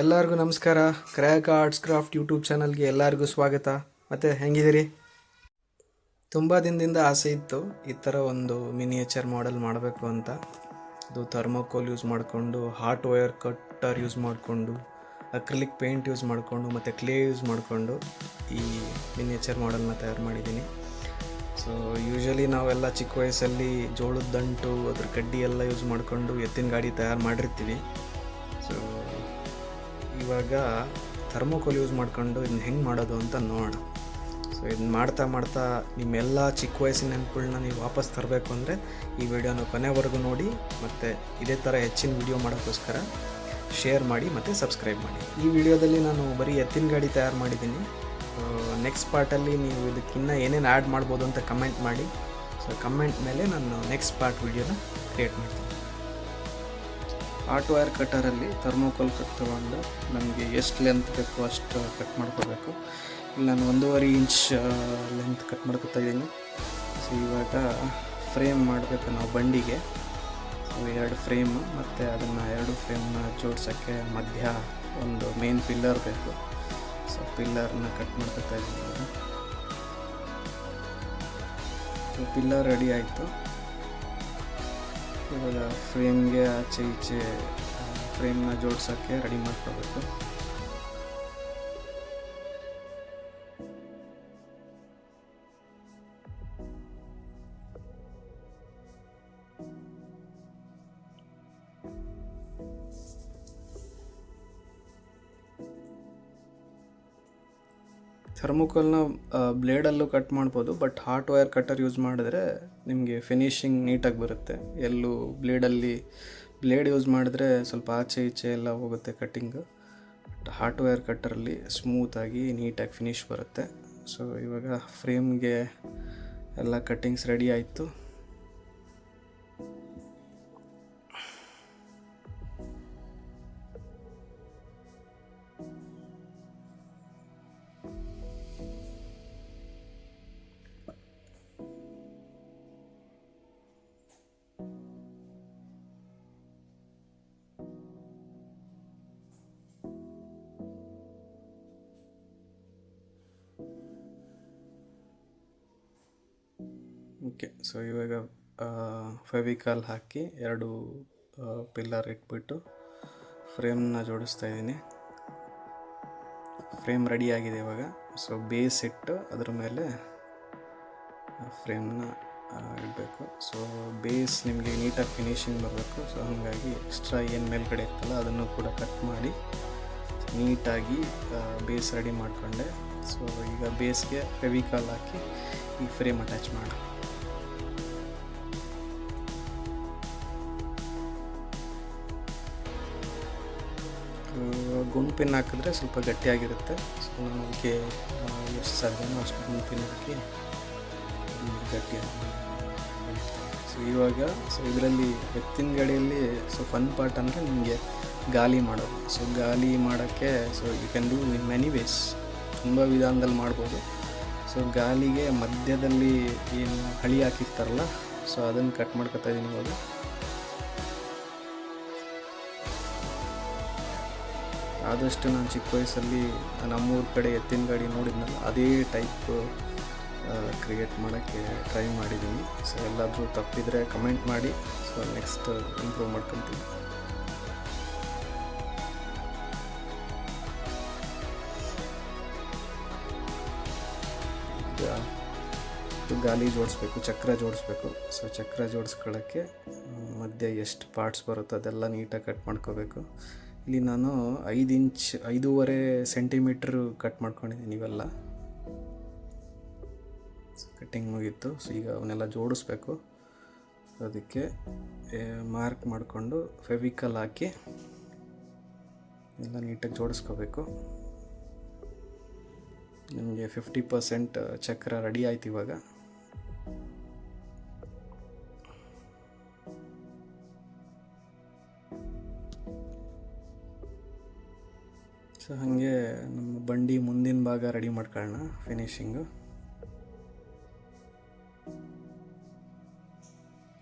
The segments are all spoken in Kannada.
ಎಲ್ಲರಿಗೂ ನಮಸ್ಕಾರ. ಕ್ರ್ಯಾಕ್ ಆರ್ಟ್ಸ್ ಕ್ರಾಫ್ಟ್ ಯೂಟ್ಯೂಬ್ ಚಾನಲ್ಗೆ ಎಲ್ಲರಿಗೂ ಸ್ವಾಗತ. ಮತ್ತು ಹೆಂಗಿದ್ದೀರಿ? ತುಂಬ ದಿನದಿಂದ ಆಸೆ ಇತ್ತು ಈ ಥರ ಒಂದು ಮಿನಿಯೇಚರ್ ಮಾಡೆಲ್ ಮಾಡಬೇಕು ಅಂತ. ಇದು ಥರ್ಮೋಕೋಲ್ ಯೂಸ್ ಮಾಡಿಕೊಂಡು, ಹಾಟ್ ವೈರ್ ಕಟ್ಟರ್ ಯೂಸ್ ಮಾಡಿಕೊಂಡು, ಅಕ್ರಿಲಿಕ್ ಪೇಂಟ್ ಯೂಸ್ ಮಾಡಿಕೊಂಡು ಮತ್ತು ಕ್ಲೇ ಯೂಸ್ ಮಾಡಿಕೊಂಡು ಈ ಮಿನಿಯೇಚರ್ ಮಾಡೆಲ್ನ ತಯಾರು ಮಾಡಿದ್ದೀನಿ. ಸೊ ಯೂಶ್ವಲಿ ನಾವೆಲ್ಲ ಚಿಕ್ಕ ವಯಸ್ಸಲ್ಲಿ ಜೋಳದ ದಂಟು, ಅದ್ರ ಕಡ್ಡಿ ಎಲ್ಲ ಯೂಸ್ ಮಾಡಿಕೊಂಡು ಎತ್ತಿನ ಗಾಡಿ ತಯಾರು ಮಾಡಿರ್ತೀವಿ. ಸೊ ಇವಾಗ ಥರ್ಮೋಕೋಲ್ ಯೂಸ್ ಮಾಡ್ಕೊಂಡು ಇದನ್ನ ಹೆಂಗೆ ಮಾಡೋದು ಅಂತ ನೋಡೋಣ. ಸೊ ಇದನ್ನ ಮಾಡ್ತಾ ಮಾಡ್ತಾ ನಿಮ್ಮೆಲ್ಲ ಚಿಕ್ಕ ವಯಸ್ಸಿನ ನೆನಪುಗಳನ್ನ ನೀವು ವಾಪಸ್ ತರಬೇಕು ಅಂದರೆ ಈ ವಿಡಿಯೋನ ಕೊನೆವರೆಗೂ ನೋಡಿ, ಮತ್ತು ಇದೇ ಥರ ಹೆಚ್ಚಿನ ವಿಡಿಯೋ ಮಾಡೋಕ್ಕೋಸ್ಕರ ಶೇರ್ ಮಾಡಿ ಮತ್ತು ಸಬ್ಸ್ಕ್ರೈಬ್ ಮಾಡಿ. ಈ ವಿಡಿಯೋದಲ್ಲಿ ನಾನು ಬರೀ ಎತ್ತಿನ ಗಾಡಿ ತಯಾರು ಮಾಡಿದ್ದೀನಿ. ನೆಕ್ಸ್ಟ್ ಪಾರ್ಟಲ್ಲಿ ನೀವು ಇದಕ್ಕಿನ್ನ ಏನೇನು ಆ್ಯಡ್ ಮಾಡ್ಬೋದು ಅಂತ ಕಮೆಂಟ್ ಮಾಡಿ. ಸೊ ಕಮೆಂಟ್ ಮೇಲೆ ನಾನು ನೆಕ್ಸ್ಟ್ ಪಾರ್ಟ್ ವಿಡಿಯೋನ ಕ್ರಿಯೇಟ್ ಮಾಡ್ತೀನಿ. ಹಾಟ್ ವೈರ್ ಕಟ್ಟರಲ್ಲಿ ಥರ್ಮೋಕೋಲ್ ಕಟ್ ತೊಗೊಂಡು ನಮಗೆ ಎಷ್ಟು ಲೆಂತ್ ಬೇಕು ಅಷ್ಟು ಕಟ್ ಮಾಡ್ಕೋಬೇಕು. ಇಲ್ಲಿ ನಾನು 1.5 ಇಂಚ್ ಲೆಂತ್ ಕಟ್ ಮಾಡ್ಕೊತಾ ಇದ್ದೀನಿ. ಸೊ ಇವಾಗ ಫ್ರೇಮ್ ಮಾಡಬೇಕು ನಾವು ಬಂಡಿಗೆ. ಸೊ 2 ಫ್ರೇಮು ಮತ್ತು ಅದನ್ನು 2 ಫ್ರೇಮ್ನ ಜೋಡ್ಸೋಕ್ಕೆ ಮಧ್ಯ ಒಂದು ಮೇನ್ ಪಿಲ್ಲರ್ ಬೇಕು. ಸೊ ಪಿಲ್ಲರ್ನ ಕಟ್ ಮಾಡ್ಕೊತಾ ಇದ್ದೀನಿ. ಸೊ ಪಿಲ್ಲರ್ ರೆಡಿ ಆಯಿತು. ಇವಾಗ ಫ್ರೇಮ್ಗೆ ಆಚೆ ಈಚೆ ಫ್ರೇಮ್ನ ಜೋಡ್ಸೋಕ್ಕೆ ರೆಡಿ ಮಾಡ್ಕೋಬೇಕು. ಥರ್ಮೋಕೋಲ್ನ ಬ್ಲೇಡಲ್ಲೂ ಕಟ್ ಮಾಡ್ಬೋದು, but hot wire cutter use ಮಾಡಿದ್ರೆ ನಿಮಗೆ ಫಿನಿಶಿಂಗ್ ನೀಟಾಗಿ ಬರುತ್ತೆ. ಎಲ್ಲೂ ಬ್ಲೇಡ್ ಯೂಸ್ ಮಾಡಿದ್ರೆ ಸ್ವಲ್ಪ ಆಚೆ ಈಚೆ ಎಲ್ಲ ಹೋಗುತ್ತೆ ಕಟ್ಟಿಂಗು. ಬಟ್ ಹಾಟ್ ವೈರ್ ಕಟ್ಟರಲ್ಲಿ ಸ್ಮೂತಾಗಿ ನೀಟಾಗಿ ಫಿನಿಶ್ ಬರುತ್ತೆ. ಸೊ ಇವಾಗ ಫ್ರೇಮ್ಗೆ ಎಲ್ಲ ಕಟ್ಟಿಂಗ್ಸ್ ರೆಡಿ ಆಯಿತು. ಓಕೆ, ಸೊ ಇವಾಗ ಫೆವಿಕಾಲ್ ಹಾಕಿ 2 ಪಿಲ್ಲರ್ ಇಟ್ಬಿಟ್ಟು ಫ್ರೇಮ್ನ ಜೋಡಿಸ್ತಾ ಇದ್ದೀನಿ. ಫ್ರೇಮ್ ರೆಡಿ ಆಗಿದೆ ಇವಾಗ. ಸೊ ಬೇಸ್ ಇಟ್ಟು ಅದ್ರ ಮೇಲೆ ಫ್ರೇಮ್ನ ಇಡಬೇಕು. ಸೊ ಬೇಸ್ ನಿಮಗೆ ನೀಟಾಗಿ ಫಿನಿಶಿಂಗ್ ಬರಬೇಕು. ಸೊ ಹಾಗಾಗಿ ಎಕ್ಸ್ಟ್ರಾ ಏನು ಮೇಲ್ಗಡೆ ಇರ್ತಲ್ಲ ಅದನ್ನು ಕೂಡ ಕಟ್ ಮಾಡಿ ನೀಟಾಗಿ ಬೇಸ್ ರೆಡಿ ಮಾಡಿಕೊಂಡೆ. ಸೊ ಈಗ ಬೇಸ್ಗೆ ಫೆವಿಕಾಲ್ ಹಾಕಿ ಈ ಫ್ರೇಮ್ ಅಟ್ಯಾಚ್ ಮಾಡಿ. ಗುಂಪಿನ ಹಾಕಿದ್ರೆ ಸ್ವಲ್ಪ ಗಟ್ಟಿಯಾಗಿರುತ್ತೆ. ಸೊ ನಾನು ಅದಕ್ಕೆ ಎಷ್ಟು ಸಾಧ್ಯನೋ ಅಷ್ಟು ಗುಂಪಿನ ಹಾಕಿ ಗಟ್ಟಿಯಾಗಿ. ಸೊ ಇದರಲ್ಲಿ ಎತ್ತಿನ ಗಾಡಿಯಲ್ಲಿ ಫನ್ ಪಾರ್ಟ್ ಅಂದರೆ ನಿಮಗೆ ಗಾಲಿ ಮಾಡೋದು. ಸೊ ಗಾಲಿ ಮಾಡೋಕ್ಕೆ you can do in many ways, ತುಂಬ ವಿಧಾನದಲ್ಲಿ ಮಾಡ್ಬೋದು. ಸೊ ಗಾಲಿಗೆ ಮಧ್ಯದಲ್ಲಿ ಏನು ಹಳಿ ಹಾಕಿರ್ತಾರಲ್ಲ, ಸೊ ಅದನ್ನು ಕಟ್ ಮಾಡ್ಕೊತಾ ಇದ್ದೀನಿ ಇವಾಗ. ಆದಷ್ಟು ನಾನು ಚಿಕ್ಕ ವಯಸ್ಸಲ್ಲಿ ನಮ್ಮೂರ ಕಡೆ ಎತ್ತಿನ ಗಾಡಿ ನೋಡಿದ್ನಲ್ಲ, ಅದೇ ಟೈಪ್ ಕ್ರಿಯೇಟ್ ಮಾಡೋಕ್ಕೆ ಟ್ರೈ ಮಾಡಿದ್ದೀನಿ. ಸೊ ಎಲ್ಲಾದರೂ ತಪ್ಪಿದರೆ ಕಮೆಂಟ್ ಮಾಡಿ. ಸೊ ನೆಕ್ಸ್ಟ್ ಇಂಪ್ರೂವ್ ಮಾಡ್ಕೊತೀನಿ. ಈಗ ಗಾಲಿ ಜೋಡಿಸ್ಬೇಕು, ಚಕ್ರ ಜೋಡಿಸ್ಬೇಕು. ಸೊ ಚಕ್ರ ಜೋಡಿಸ್ಕೊಳ್ಳೋಕ್ಕೆ ಮಧ್ಯೆ ಎಷ್ಟು ಪಾರ್ಟ್ಸ್ ಬರುತ್ತೋ ಅದೆಲ್ಲ ನೀಟಾಗಿ ಕಟ್ ಮಾಡ್ಕೋಬೇಕು. ಇಲ್ಲಿ ನಾನು 5.5 ಸೆಂಟಿಮೀಟ್ರ್ ಕಟ್ ಮಾಡ್ಕೊಂಡಿದ್ದೀನಿ ಇವೆಲ್ಲ. ಕಟ್ಟಿಂಗ್ ಮುಗೀತು. ಸೊ ಈಗ ಅವನ್ನೆಲ್ಲ ಜೋಡಿಸ್ಬೇಕು. ಅದಕ್ಕೆ ಮಾರ್ಕ್ ಮಾಡಿಕೊಂಡು ಫೆವಿಕಲ್ ಹಾಕಿ ಎಲ್ಲ ನೀಟಾಗಿ ಜೋಡಿಸ್ಕೋಬೇಕು. ನಿಮಗೆ 50% ಚಕ್ರ ರೆಡಿ ಆಯ್ತು ಇವಾಗ. ಸೊ ಹಾಗೆ ನಮ್ಮ ಬಂಡಿ ಮುಂದಿನ ಭಾಗ ರೆಡಿ ಮಾಡ್ಕೊಳ್ಳೋಣ ಫಿನಿಶಿಂಗು.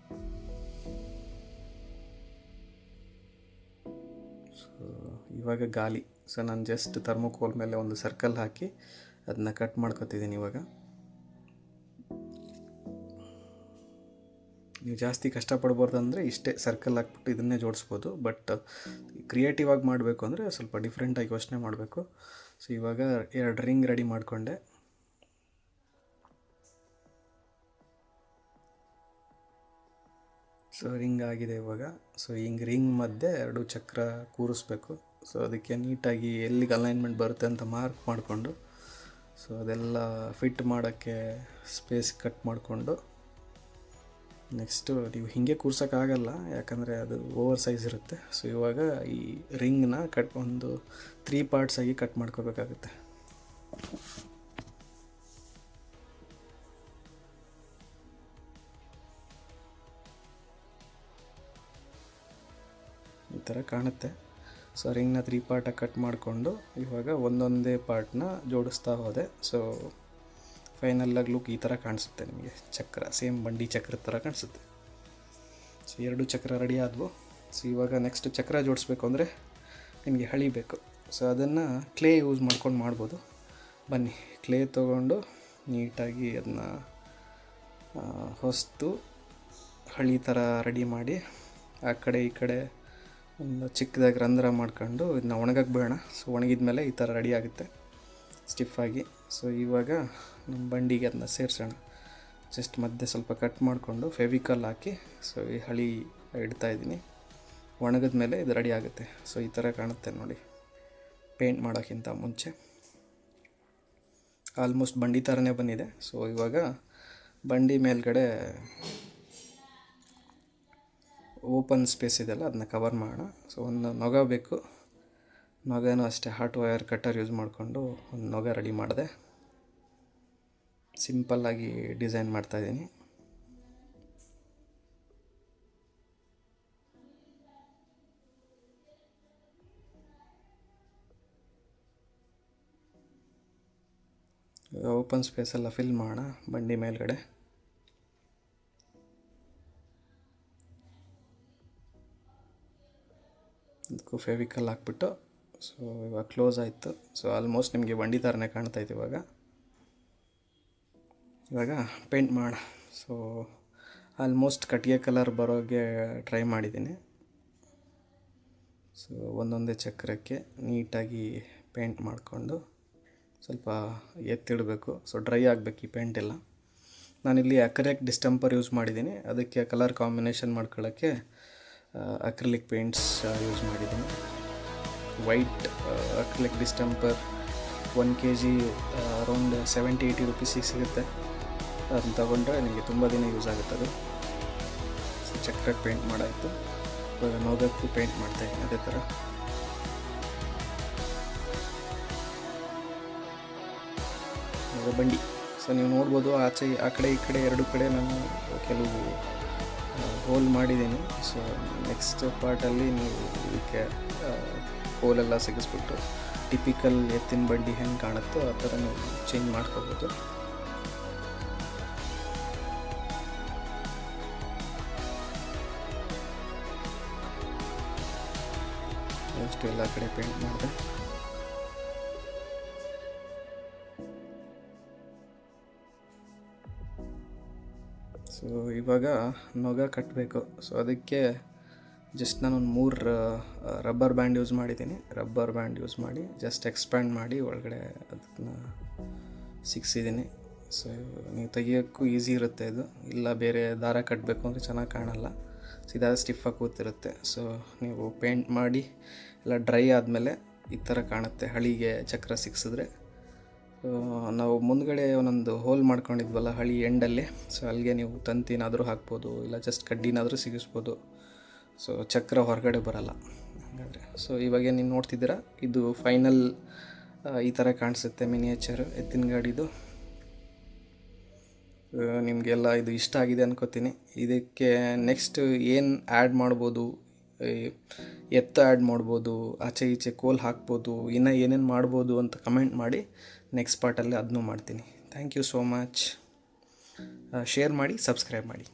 ಸೊ ಇವಾಗ ಗಾಲಿ. ಸೊ ನಾನು ಜಸ್ಟ್ ಥರ್ಮೋಕೋಲ್ ಮೇಲೆ ಒಂದು ಸರ್ಕಲ್ ಹಾಕಿ ಅದನ್ನ ಕಟ್ ಮಾಡ್ಕೊತಿದ್ದೀನಿ. ಇವಾಗ ನೀವು ಜಾಸ್ತಿ ಕಷ್ಟಪಡ್ಬಾರ್ದು ಅಂದರೆ ಇಷ್ಟೇ ಸರ್ಕಲ್ ಹಾಕ್ಬಿಟ್ಟು ಇದನ್ನೇ ಜೋಡಿಸ್ಬೋದು. ಬಟ್ ಕ್ರಿಯೇಟಿವ್ ಆಗಿ ಮಾಡಬೇಕು ಅಂದರೆ ಸ್ವಲ್ಪ ಡಿಫ್ರೆಂಟಾಗಿ ಯೋಚನೆ ಮಾಡಬೇಕು. ಸೊ ಇವಾಗ 2 ರಿಂಗ್ ರೆಡಿ ಮಾಡಿಕೊಂಡೆ. ಸೊ ರಿಂಗ್ ಆಗಿದೆ ಇವಾಗ. ಸೊ ಹಿಂಗೆ ರಿಂಗ್ ಮಧ್ಯೆ 2 ಚಕ್ರ ಕೂರಿಸ್ಬೇಕು. ಸೊ ಅದಕ್ಕೆ ನೀಟಾಗಿ ಎಲ್ಲಿಗೆ ಅಲೈನ್ಮೆಂಟ್ ಬರುತ್ತೆ ಅಂತ ಮಾರ್ಕ್ ಮಾಡಿಕೊಂಡು, ಸೊ ಅದೆಲ್ಲ ಫಿಟ್ ಮಾಡೋಕ್ಕೆ ಸ್ಪೇಸ್ ಕಟ್ ಮಾಡಿಕೊಂಡು, ನೆಕ್ಸ್ಟು ನೀವು ಹೀಗೆ ಕೂರ್ಸೋಕ್ಕಾಗಲ್ಲ, ಯಾಕಂದರೆ ಅದು ಓವರ್ ಸೈಜ್ ಇರುತ್ತೆ. ಸೊ ಇವಾಗ ಈ ರಿಂಗ್ನ ಒಂದು 3 ಪಾರ್ಟ್ಸಾಗಿ ಕಟ್ ಮಾಡ್ಕೋಬೇಕಾಗುತ್ತೆ. ಈ ಥರ ಕಾಣುತ್ತೆ. ಸೊ ರಿಂಗ್ನ 3 ಪಾರ್ಟಾಗಿ ಕಟ್ ಮಾಡಿಕೊಂಡು ಇವಾಗ ಒಂದೊಂದೇ ಪಾರ್ಟ್ನ ಜೋಡಿಸ್ತಾ ಹೋದೆ. ಸೊ ಫೈನಲಾಗಿ ಲುಕ್ ಈ ಥರ ಕಾಣಿಸುತ್ತೆ ನಿಮಗೆ. ಚಕ್ರ ಸೇಮ್ ಬಂಡಿ ಚಕ್ರದ ಥರ ಕಾಣಿಸುತ್ತೆ. ಸೊ 2 ಚಕ್ರ ರೆಡಿ ಆದವು. ಸೊ ಇವಾಗ ನೆಕ್ಸ್ಟ್ ಚಕ್ರ ಜೋಡಿಸ್ಬೇಕು ಅಂದರೆ ನಿಮಗೆ ಹಳಿ ಬೇಕು. ಸೊ ಅದನ್ನು ಕ್ಲೇ ಯೂಸ್ ಮಾಡ್ಕೊಂಡು ಮಾಡ್ಬೋದು. ಬನ್ನಿ, ಕ್ಲೇ ತೊಗೊಂಡು ನೀಟಾಗಿ ಅದನ್ನ ಹೊಸ್ತು ಹಳಿ ಥರ ರೆಡಿ ಮಾಡಿ ಆ ಕಡೆ ಈ ಕಡೆ ಒಂದು ಚಿಕ್ಕದಾಗಿ ರಂಧ್ರ ಮಾಡ್ಕೊಂಡು ಇದನ್ನ ಒಣಗಕ್ಕೆ ಬೇಡ. ಸೊ ಒಣಗಿದ ಮೇಲೆ ಈ ಥರ ರೆಡಿ ಆಗುತ್ತೆ ಸ್ಟಿಫಾಗಿ. ಸೊ ಇವಾಗ ನಮ್ಮ ಬಂಡಿಗೆ ಅದನ್ನ ಸೇರಿಸೋಣ. ಜಸ್ಟ್ ಮಧ್ಯೆ ಸ್ವಲ್ಪ ಕಟ್ ಮಾಡಿಕೊಂಡು ಫೆವಿಕಲ್ ಹಾಕಿ ಸೊ ಈ ಹಳಿ ಇಡ್ತಾಯಿದ್ದೀನಿ. ಒಣಗಿದ ಮೇಲೆ ಇದು ರೆಡಿ ಆಗುತ್ತೆ. ಸೊ ಈ ಥರ ಕಾಣುತ್ತೆ ನೋಡಿ, ಪೇಂಟ್ ಮಾಡೋಕ್ಕಿಂತ ಮುಂಚೆ. ಆಲ್ಮೋಸ್ಟ್ ಬಂಡಿ ಥರನೇ ಬಂದಿದೆ. ಸೊ ಇವಾಗ ಬಂಡಿ ಮೇಲ್ಗಡೆ ಓಪನ್ ಸ್ಪೇಸ್ ಇದೆಯಲ್ಲ ಅದನ್ನ ಕವರ್ ಮಾಡೋಣ. ಸೊ ಒಂದು ನೊಗ ಬೇಕು. ನೊಗನೂ ಅಷ್ಟೇ ಹಾಟ್ ವಯರ್ ಕಟ್ಟರ್ ಯೂಸ್ ಮಾಡಿಕೊಂಡು ಒಂದು ನೊಗ ರೆಡಿ ಮಾಡಿದೆ. ಸಿಂಪಲ್ಲಾಗಿ ಡಿಸೈನ್ ಮಾಡ್ತಾಯಿದ್ದೀನಿ. ಓಪನ್ ಸ್ಪೇಸೆಲ್ಲ ಫಿಲ್ ಮಾಡೋಣ ಬಂಡಿ ಮೇಲ್ಗಡೆ. ಅದಕ್ಕೂ ಫೆವಿಕಲ್ ಹಾಕ್ಬಿಟ್ಟು ಸೊ ಇವಾಗ ಕ್ಲೋಸ್ ಆಯಿತು. ಸೊ ಆಲ್ಮೋಸ್ಟ್ ನಿಮಗೆ ಬಂಡಿ ಥರನೇ ಕಾಣ್ತಾಯಿತ್ತು. ಇವಾಗ ಪೇಂಟ್ ಮಾಡೋಣ. ಸೊ ಆಲ್ಮೋಸ್ಟ್ ಕಟ್ಟಿಗೆ ಕಲರ್ ಬರೋಗೆ ಟ್ರೈ ಮಾಡಿದ್ದೀನಿ. ಸೊ ಒಂದೊಂದೇ ಚಕ್ರಕ್ಕೆ ನೀಟಾಗಿ ಪೇಂಟ್ ಮಾಡಿಕೊಂಡು ಸ್ವಲ್ಪ ಎತ್ತಿಡಬೇಕು. ಸೊ ಡ್ರೈ ಆಗಬೇಕು ಈ ಪೇಂಟ್ ಎಲ್ಲ. ನಾನಿಲ್ಲಿ ಅಕ್ರಿಲಿಕ್ ಡಿಸ್ಟೆಂಪರ್ ಯೂಸ್ ಮಾಡಿದ್ದೀನಿ. ಅದಕ್ಕೆ ಕಲರ್ ಕಾಂಬಿನೇಷನ್ ಮಾಡ್ಕೊಳ್ಳೋಕ್ಕೆ ಅಕ್ರಿಲಿಕ್ ಪೇಂಟ್ಸ್ ಯೂಸ್ ಮಾಡಿದ್ದೀನಿ. White acrylic distemper 1 kg around 70-80 ರುಪೀಸಿಗೆ ಸಿಗುತ್ತೆ. ಅದನ್ನ ತೊಗೊಂಡ್ರೆ ನಿಮಗೆ ತುಂಬ ದಿನ ಯೂಸ್ ಆಗುತ್ತೆ ಅದು. ಸೊ ಚಕ್ರಕ್ಕೆ ಪೇಂಟ್ ಮಾಡಾಯಿತು. ಇವಾಗ ನೊಗಕ್ಕೂ ಪೇಂಟ್ ಮಾಡ್ತಾಯಿದ್ದೀನಿ ಅದೇ ಥರ. ಬಂಡಿ ಸೊ ನೀವು ನೋಡ್ಬೋದು ಆಚೆ ಆ ಕಡೆ ಈ ಕಡೆ 2 ಕಡೆ ನಾನು ಕೆಲವು ಹೋಲ್ ಮಾಡಿದ್ದೀನಿ. ಸೊ ನೆಕ್ಸ್ಟ್ ಪಾರ್ಟಲ್ಲಿ ನೀವು ಇದಕ್ಕೆ ಹೋಲೆಲ್ಲ ಸಿಗಿಸ್ಬಿಟ್ಟು ಟಿಪಿಕಲ್ ಎತ್ತಿನ ಬಂಡಿ ಹೆಂಗೆ ಕಾಣುತ್ತೋ ಆ ಥರ ನೀವು ಚೇಂಜ್ ಮಾಡ್ಕೋಬೋದು. ಅಷ್ಟು ಎಲ್ಲ ಕಡೆ ಪೇಂಟ್ ಮಾಡಿದೆ. ಸೊ ಇವಾಗ ನೊಗ ಕಟ್ಟಬೇಕು. ಸೊ ಅದಕ್ಕೆ ಜಸ್ಟ್ ನಾನೊಂದು 3 ರಬ್ಬರ್ ಬ್ಯಾಂಡ್ ಯೂಸ್ ಮಾಡಿದ್ದೀನಿ. ರಬ್ಬರ್ ಬ್ಯಾಂಡ್ ಯೂಸ್ ಮಾಡಿ ಜಸ್ಟ್ ಎಕ್ಸ್ಪ್ಯಾಂಡ್ ಮಾಡಿ ಒಳಗಡೆ ಅದನ್ನ ಸಿಕ್ಸಿದ್ದೀನಿ. ಸೊ ನೀವು ತೆಗಿಯೋಕ್ಕೂ ಈಸಿ ಇರುತ್ತೆ ಇದು. ಇಲ್ಲ ಬೇರೆ ದಾರ ಕಟ್ಟಬೇಕು ಅಂದರೆ ಚೆನ್ನಾಗಿ ಕಾಣಲ್ಲ, ಸೀದಾ ಸ್ಟಿಫಾಗಿ ಕೂತಿರುತ್ತೆ. ಸೊ ನೀವು ಪೇಂಟ್ ಮಾಡಿ ಎಲ್ಲ ಡ್ರೈ ಆದಮೇಲೆ ಈ ಥರ ಕಾಣುತ್ತೆ ಹಳಿಗೆ ಚಕ್ರ ಸಿಕ್ಸಿದ್ರೆ. ನಾವು ಮುಂದ್ಗಡೆ ಒಂದೊಂದು ಹೋಲ್ ಮಾಡ್ಕೊಂಡಿದ್ವಲ್ಲ ಹಳಿ ಎಂಡಲ್ಲಿ, ಸೊ ಅಲ್ಲಿಗೆ ನೀವು ತಂತಿನಾದರೂ ಹಾಕ್ಬೋದು, ಇಲ್ಲ ಜಸ್ಟ್ ಕಡ್ಡಿನಾದರೂ ಸಿಗಿಸ್ಬೋದು. ಸೊ ಚಕ್ರ ಹೊರಗಡೆ ಬರಲ್ಲ ಹಾಗಾದರೆ. ಸೊ ಇವಾಗ ನೀವು ನೋಡ್ತಿದ್ದೀರಾ, ಇದು ಫೈನಲ್ ಈ ಥರ ಕಾಣಿಸುತ್ತೆ ಮಿನಿಯೇಚರ್ ಎತ್ತಿನ ಗಾಡಿದು. ನಿಮಗೆಲ್ಲ ಇದು ಇಷ್ಟ ಆಗಿದೆ ಅನ್ಕೋತೀನಿ. ಇದಕ್ಕೆ ನೆಕ್ಸ್ಟ್ ಏನು ಆ್ಯಡ್ ಮಾಡ್ಬೋದು, ಎತ್ತ ಆ್ಯಡ್ ಮಾಡ್ಬೋದು, ಆಚೆ ಈಚೆ ಕೋಲ್ ಹಾಕ್ಬೋದು, ಇನ್ನೂ ಏನೇನು ಮಾಡ್ಬೋದು ಅಂತ ಕಮೆಂಟ್ ಮಾಡಿ. ನೆಕ್ಸ್ಟ್ ಪಾರ್ಟಲ್ಲಿ ಅದನ್ನೂ ಮಾಡ್ತೀನಿ. Thank you so much. Share ಮಾಡಿ, ಸಬ್ಸ್ಕ್ರೈಬ್ ಮಾಡಿ.